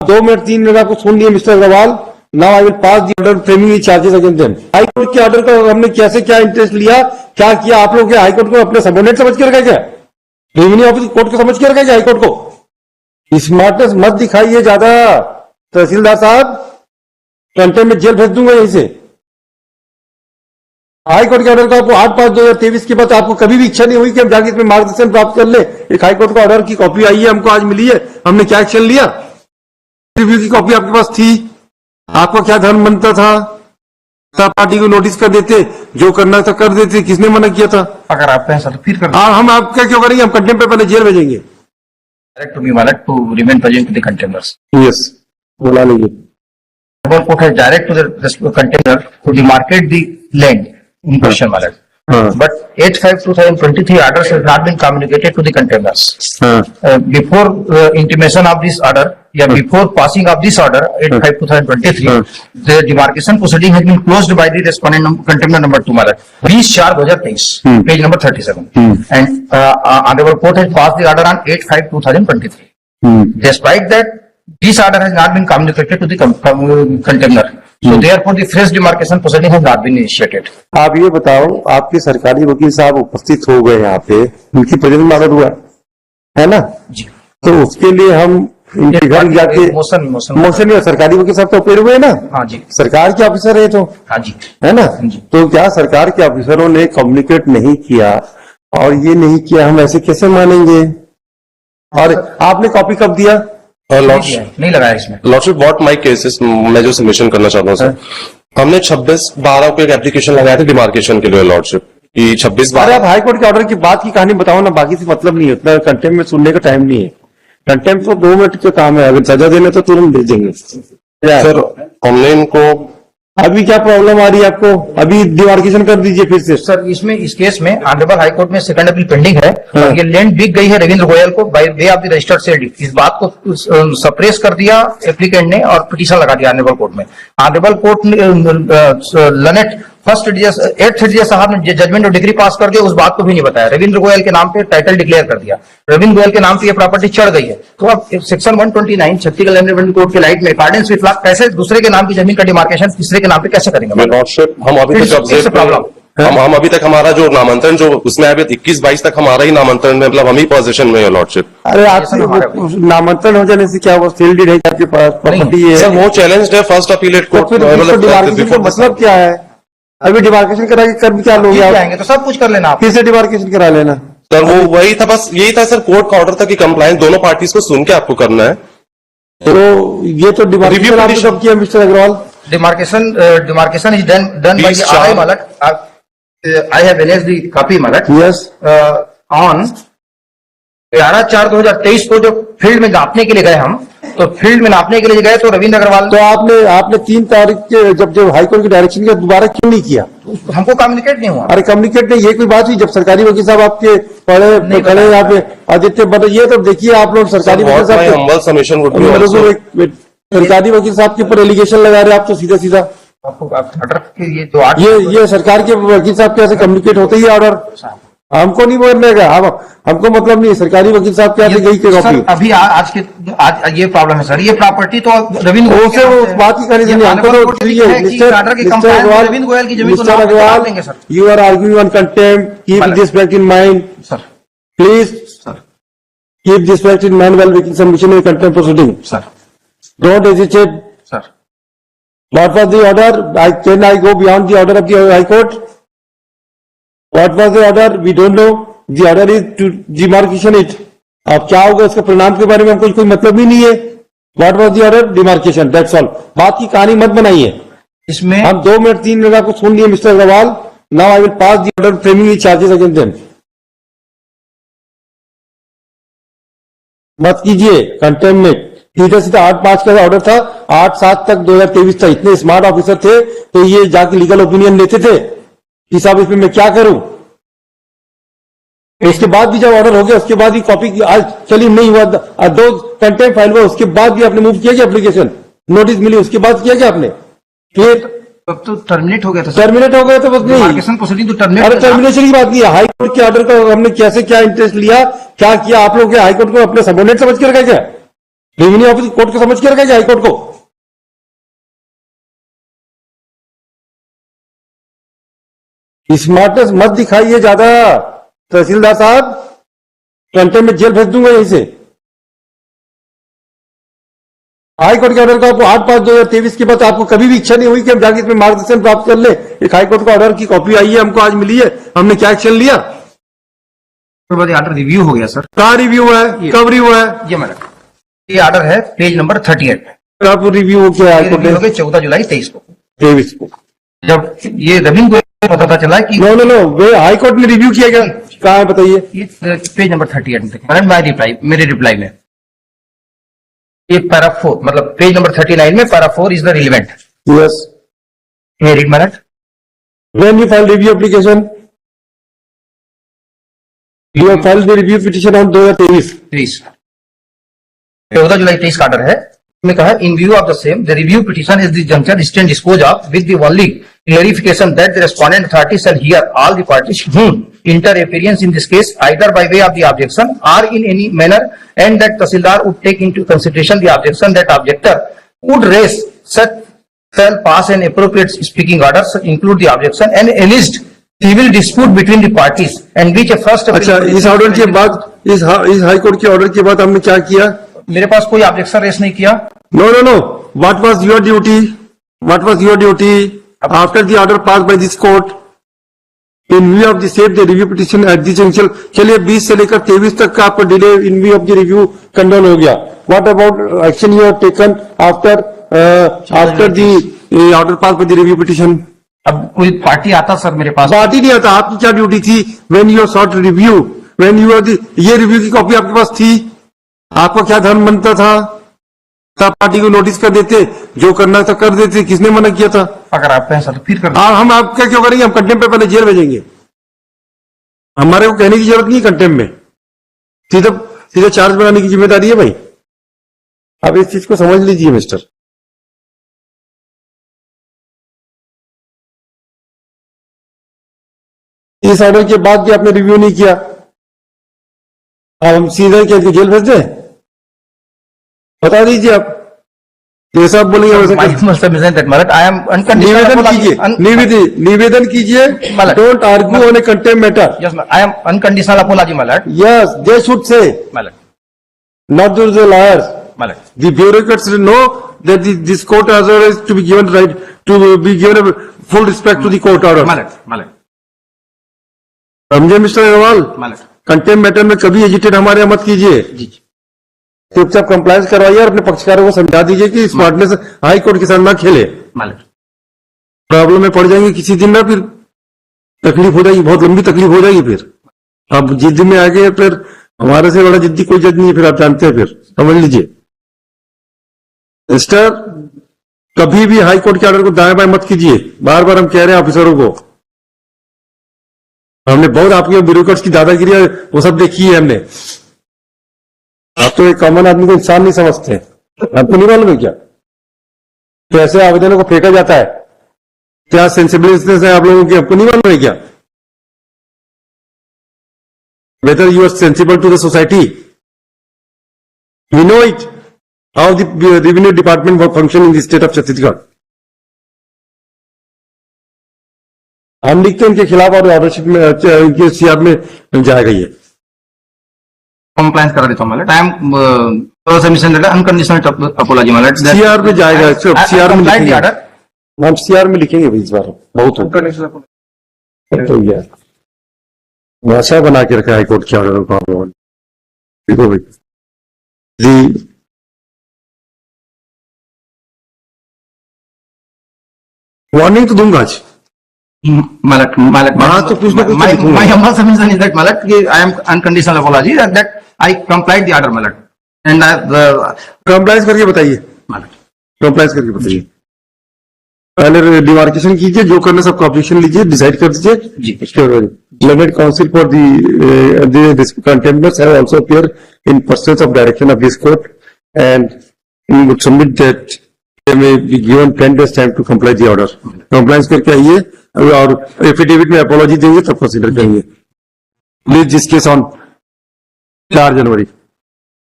2 minute 3 minute आपको सुन लिए mister Agarwal. Now I will pass the order framing charges against them. High court के order का हमने कैसे क्या इंटरेस्ट लिया, क्या किया आप लोग? हाई कोर्ट को अपने सबोर्डिनेट समझ के रखा क्या? रेवेन्यू ऑफिस कोर्ट को समझ के रखा क्या हाई कोर्ट को? स्मार्टनेस मत दिखाइए ज्यादा तहसीलदार साहब, कंटेम्प्ट में जेल भेज दूंगा यहीं से। हाई कोर्ट के ऑर्डर का आपको 8/5/2023 के बाद आपको कभी भी इच्छा नहीं हुई कि हम जाके इसमें मार्गदर्शन प्राप्त कर ले? एक हाई कोर्ट का ऑर्डर की कॉपी आई है, हमको आज मिली है, हमने क्या एक्शन लिया? रिव्यू की कॉपी आपके पास थी, आपको क्या धर्म बनता था? पार्टी को नोटिस कर देते, जो करना था कर देते, किसने मना किया था? अगर आप कहें सर फिर कर। हाँ, हम आपका क्यों करेंगे? हम कंटेम्प्ट पे पहले जेल भेजेंगे। Direct to me, Malak, to remain present to the containers. Yes, बुला लीजिए। Honorable Court has direct to the container to demarcate the land in question, Malak. But 8/5/2023 orders has not been communicated to the containers. Before intimation of this order, before passing of this order, 8/5/2023, the demarcation proceeding has been closed by the respondent container number 2, Malak. 20/4/2023, page number 37. And Honorable Court has passed the order on 8/5/2023. Despite that, this order has not been communicated to the container. So therefore, the fresh demarcation proceeding has not been initiated. आप ये बताओ, आपके सरकारी वकील साहब उपस्थित हो गए यहाँ पे, उनकी प्रेजेंस में ऑर्डर हुआ है ना जी? तो उसके लिए हम इनके घर जाके मोशन या सरकारी वकील साहब तो अपेयर हुए ना? हाँ जी, सरकार के ऑफिसर है तो। हाँ जी, है ना जी। तो क्या सरकार के ऑफिसरों ने कम्युनिकेट नहीं किया और ये नहीं किया, हम ऐसे कैसे मानेंगे? और आपने कॉपी कब दिया? नहीं लगाया इसमें। लॉर्डशिप व्हाट माय केसेस, मैं जो सबमिशन करना चाहता हूँ सर, हमने 26/12 को एक एप्लीकेशन लगाया था डिमार्केशन के लिए लॉर्डशिप की 26/12। आप हाई कोर्ट के ऑर्डर की बात की कहानी बताओ ना, बाकी से मतलब नहीं है, उतना कंटेम्प्ट में सुनने का टाइम नहीं है। कंटेम्प्ट तो 2 मिनट का काम है, अगर सजा देने तो तुरंत भेज देंगे सर। हमने इनको अभी क्या प्रॉब्लम आ रही है आपको? अभी डिमार्केशन कर दीजिए फिर से। सर इसमें इस केस में ऑनरेबल हाई कोर्ट में सेकंड अपील पेंडिंग है। ये लैंड बिक गई है रविंद्र गोयल को by way of the registered sale deed. इस बात को सप्रेस कर दिया एप्लीकेंट ने और पिटीशन लगा दिया ऑनरेबल कोर्ट में। ऑनरेबल कोर्ट ने लनेट फर्स्ट एट साहब ने जजमेंट और डिग्री पास कर दिया, उस बात को भी नहीं बताया। रविंद्र गोयल के नाम पे टाइटल डिक्लेयर कर दिया, रविंद्र गोयल के नाम पे ये प्रॉपर्टी चढ़ गई है। तो अब section 129 Chhattisgarh land development code के लाइट में अकॉर्डिंग विद लॉ कैसे दूसरे के नाम की जमीन का डिमार्केशन तीसरे के नाम पे कैसे करेंगे? हम अभी तक हमारा जो नामांतरण जो उसमें अभी 21-22 तक हमारा ही नामांतरण में, मतलब हम ही पोजीशन में है लॉर्डशिप। अरे आप नामांतरण हो जाने से क्या वो सेल डीड है आपके पास, प्रॉपर्टी है? सर वो चैलेंज है फर्स्ट अपीलेट कोर्ट। मतलब क्या है? अभी डिमार्केशन करा के कर क्या लोग आएंगे तो सब कुछ कर लेना, फिर से डिमार्केशन करा लेना। सर वो वही था, बस यही था सर, कोर्ट का ऑर्डर था कि कंप्लायंस दोनों पार्टीज को सुन के आपको करना है। तो ये तो डिमार्केशन आपने कब किया mister Agarwal? Demarcation is done by I Malak. I have annexed the copy Malak. Yes, on 11/4/2023 को जो फील्ड में नापने के लिए गए हम, तो फील्ड में नापने के लिए गए तो रविंद्र अग्रवाल। तो आपने 3 तारीख के जब हाईकोर्ट की डायरेक्शन किया, दोबारा क्यों नहीं किया? हमको कम्युनिकेट नहीं हुआ। अरे कम्युनिकेट नहीं, ये कोई बात हुई? जब सरकारी वकील साहब आपके खड़े यहाँ पे आदित्य बट ये तो देखिए आप लोग सरकारी वकील साहब सरकारी वकील साहब के ऊपर एलिगेशन लगा रहे आप तो सीधा सीधा। ये सरकार के वकील साहब कैसे कम्युनिकेट होते ही ऑर्डर? हमको नहीं बोलने का, हमको मतलब नहीं। सरकारी वकील साहब क्या गई के कॉपी? अभी आज ये प्रॉब्लम है सर, ये प्रॉपर्टी तो रविंद्र उस बात की कहानी नहीं, हमको तो रविंद्र गोयल की जमीन mister Agarwal, you are arguing on contempt, keep this fact in mind sir, please sir, keep this fact in mind while making submission in contempt proceeding. Sir, don't hesitate. Sir, what was the order? Can I go beyond the order of the High Court? What was the order? We don't know. The order is to demarcation it. अब क्या होगा उसके परिणाम के बारे में हमको कोई मतलब ही नहीं है। What was the order? Demarcation. That's all. बात की कहानी मत बनाइए। इसमें हम 2 मिनट 3 मिनट आपको सुन लिए mister Agarwal. Now I will pass the order framing charges against them. मत कीजिए कंटेम्प्ट में। सीधा सीधा 8/5 का ऑर्डर था, 8/7/2023 था। इतने स्मार्ट ऑफिसर थे तो ये जाके लीगल ओपिनियन लेते थे कि साहब इसमें मैं क्या करूं। उसके बाद भी जब ऑर्डर हो गया उसके बाद भी कॉपी आज चली नहीं हुआ, 2 कंटेम्प्ट फाइल हुआ, उसके बाद भी आपने मूव किया क्या एप्लीकेशन? नोटिस मिली उसके बाद किया क्या आपने? फिर अब तो टर्मिनेट हो गया था। टर्मिनेट हो गया तो बस नहीं, प्रोसीडिंग तो टर्मिनेट। अरे टर्मिनेशन की बात नहीं है। हाई कोर्ट के ऑर्डर का हमने कैसे क्या इंटरेस्ट लिया, क्या किया आप लोग? हाई कोर्ट को अपने सबोर्डिनेट समझ के रखा क्या? रेवेन्यू ऑफिस कोर्ट को समझ के रखेगा हाईकोर्ट को। स्मार्टनेस मत दिखाइए ज्यादा तहसीलदार साहब, घंटे में जेल भेज दूंगा यहीं से। हाईकोर्ट के ऑर्डर का आपको 8/5/2023 के बाद आपको कभी भी इच्छा नहीं हुई कि हम जाके इसमें मार्गदर्शन प्राप्त कर ले। एक हाईकोर्ट का ऑर्डर की कॉपी आई है, हमको आज मिली है, हमने क्या एक्शन लिया? ऑर्डर रिव्यू हो गया सर। कहाँ रिव्यू है, कब रिव्यू है? ये मैडम, ये ऑर्डर है पेज नंबर 38 में। आप रिव्यू हो क्या हाईकोर्ट रिव्यू हो में? गया 14 जुलाई 23 को। 23 को जब ये रविंद्र को पता चला कि नो वे हाईकोर्ट में रिव्यू किया गया, कहाँ है बताइए? ये पेज नंबर 38 में मैडम, माय रिप्लाई, मेरे रिप्लाई में ये पैरा 4, मतलब पेज नंबर 39 में para 4 is the relevant. Yes, read madam. When you file review application, you have filed the review petition on 2023। 14 जुलाई 23 का ऑर्डर है। में कहा इन view of the same the review petition is the junction stand dispose of with the only clarification that the respondent authority shall hear all the parties whom inter appearance in this case either by way of the objection or in any manner, and that Tahsildar would take into consideration the objection that objector would raise such shall pass an appropriate speaking order include the objection and alleged civil dispute between the parties and which a first अच्छा, इस order के बाद, इस high court के order के बाद हमने क्या किया? मेरे पास कोई ऑब्जेक्शन रेस नहीं किया। No, what was your duty? What was your duty after the order pass by this court in view of the same the review petition at the junction? चलिए 20 से लेकर 23 तक का आपका delay in view of the review condone हो गया। What about action you have taken after the order pass by the review petition? अब कोई पार्टी आता सर मेरे पास, बात ही नहीं आता। आपकी क्या ड्यूटी थी? When you sought review, when you ये रिव्यू की कॉपी आपके पास थी, आपका क्या धर्म बनता था? तब पार्टी को नोटिस कर देते, जो करना था कर देते। किसने मना किया था? अगर आप कहें सर फिर कर। हम आपका क्यों करेंगे? हम कंटेम्प पे पहले जेल भेजेंगे। हमारे को कहने की जरूरत नहीं कंटेम्प में, सीधा चार्ज बनाने की जिम्मेदारी है भाई। आप इस चीज को समझ लीजिए मिस्टर। इस ऑर्डर के बाद भी आपने रिव्यू नहीं किया, अब हम सीधे क्या जेल भेज दें? बता दीजिए आप। जैसा आप बोलेंगे निवेदन कीजिए। Don't argue on A contempt matter. I am unconditional apology my Lord. Yes, they should say, not the lawyers. The bureaucrats know that this court order is to be given right, to be given a full respect to the court order. समझे mister Agarwal? Contempt matter में कभी agitate हमारे यहाँ मत कीजिए। चुपचाप compliance करवाइए और अपने पक्षकारों को समझा दीजिए कि स्मार्टनेस हाई कोर्ट के साथ ना खेले। प्रॉब्लम में पड़ जाएंगे किसी दिन ना, फिर तकलीफ हो जाएगी, बहुत लंबी तकलीफ हो जाएगी। फिर अब जिद्द में आ गए, फिर हमारे से बड़ा जिद्दी कोई जज नहीं है, फिर आप जानते हैं, फिर समझ लीजिए मिस्टर। कभी भी हाई कोर्ट के ऑर्डर को दाएं बाएं मत कीजिए। बार बार हम कह रहे हैं ऑफिसरों को। हमने बहुत आपके ब्यूरोक्रेट्स की दादागिरी वो सब देखी है हमने। आप तो एक कॉमन आदमी को इंसान नहीं समझते। आपको नहीं मालूम है क्या तो ऐसे आवेदनों को फेंका जाता है? क्या सेंसिबिलिटीज है आप लोगों की? आपको नहीं मालूम है क्या? Whether you are sensible to the society, we know it, how the revenue department function in the state of Chhattisgarh. हम लिखते हैं इनके खिलाफ और ऑर्डरशिप में, इनके सीआर में जाएगा ये। कंप्लायंस करा देता हूं मैं। I am submission unconditional apology my Lord. CR में जाएगा, सीआर में लिखेंगे। हम सीआर में लिखेंगे भाई, इस बार बहुत हो गया। भाषा बना के रखा हाईकोर्ट के ऑर्डर को। देखो भाई, वार्निंग तो दूंगा आज। तो कुछ ना कुछ my humble submission is that I am unconditional apology that I complied the order, my lord, and compliance करके बताइए। कंप्लायंस करके बताइए। पहले डिमार्केशन कीजिए, जो करना सबका ऑब्जेक्शन लीजिए, डिसाइड कर दीजिए। Learned counsel for the contemnors have also appear in pursuance of direction of this court and would submit that they may be given 10 days time to comply the order. Compliance करके आइए और affidavit में apology देंगे, तब consider करेंगे। Please this case on 4 January.